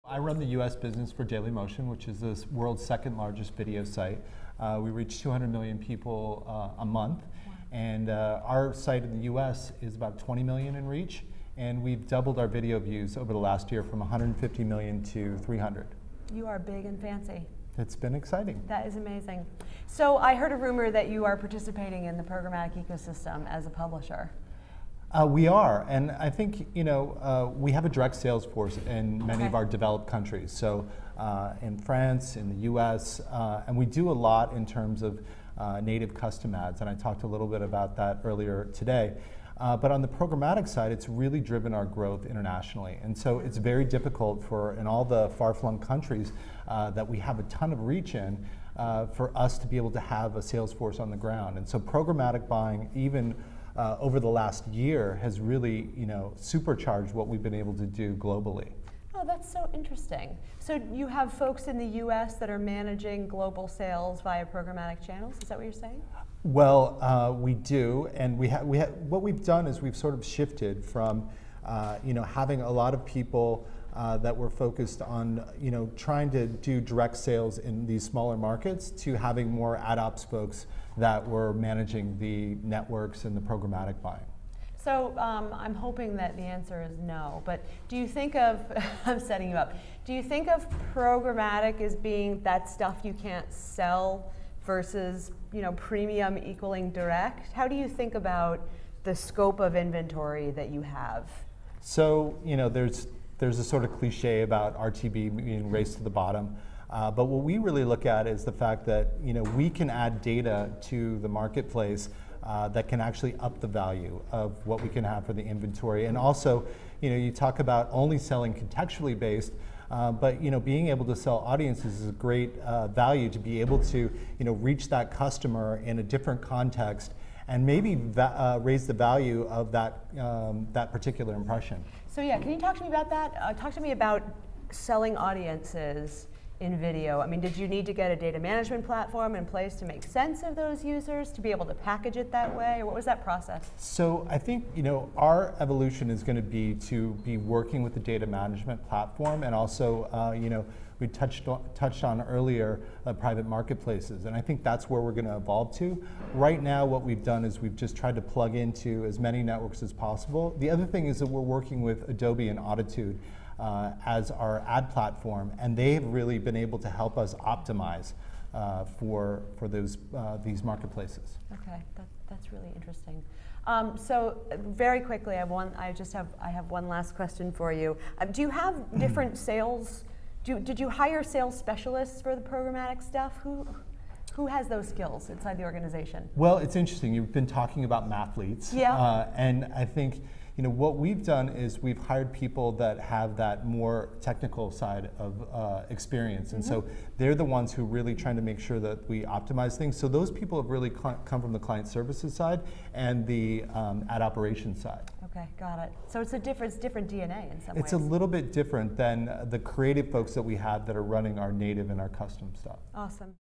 I run the US business for Dailymotion, which is the world's second largest video site. We reach 200 million people a month. Wow. And our site in the US is about 20 million in reach. And we've doubled our video views over the last year from 150 million to 300. You are big and fancy. It's been exciting. That is amazing. So I heard a rumor that you are participating in the programmatic ecosystem as a publisher. We are, and I think we have a direct sales force in many of our developed countries. So in France, in the U.S., and we do a lot in terms of native custom ads, and I talked a little bit about that earlier today. But on the programmatic side, it's really driven our growth internationally, and so it's very difficult in all the far-flung countries that we have a ton of reach in, for us to be able to have a sales force on the ground. And so programmatic buying, even over the last year, has really supercharged what we've been able to do globally. Oh, that's so interesting. So you have folks in the US that are managing global sales via programmatic channels, is that what you're saying? Well, we do, and what we've done is we've sort of shifted from having a lot of people that were focused on trying to do direct sales in these smaller markets, to having more ad ops folks that were managing the networks and the programmatic buying. So I'm hoping that the answer is no, but do you think of, I'm setting you up, do you think of programmatic as being that stuff you can't sell versus premium equaling direct? How do you think about the scope of inventory that you have? So there's a sort of cliche about RTB being race to the bottom. But what we really look at is the fact that we can add data to the marketplace that can actually up the value of what we can have for the inventory. And also, you talk about only selling contextually based, but being able to sell audiences is a great value, to be able to reach that customer in a different context and maybe raise the value of that particular impression. So yeah, can you talk to me about that? Talk to me about selling audiences in video. I mean, did you need to get a data management platform in place to make sense of those users, to be able to package it that way, or what was that process? So I think our evolution is going to be working with the data management platform, and also we touched on earlier private marketplaces, and I think that's where we're going to evolve to. Right now, what we've done is we've just tried to plug into as many networks as possible. The other thing is that we're working with Adobe and Auditude as our ad platform, and they have really been able to help us optimize for these marketplaces. Okay, that's really interesting. So very quickly, I have one last question for you. Do you have different sales? Did you hire sales specialists for the programmatic stuff? Who has those skills inside the organization? Well, it's interesting. You've been talking about mathletes, and I think what we've done is we've hired people that have that more technical side of experience, and so they're the ones who are really trying to make sure that we optimize things. So those people have really come from the client services side and the ad operations side. Okay, got it. So it's different DNA in some ways. It's a little bit different than the creative folks that we have that are running our native and our custom stuff. Awesome.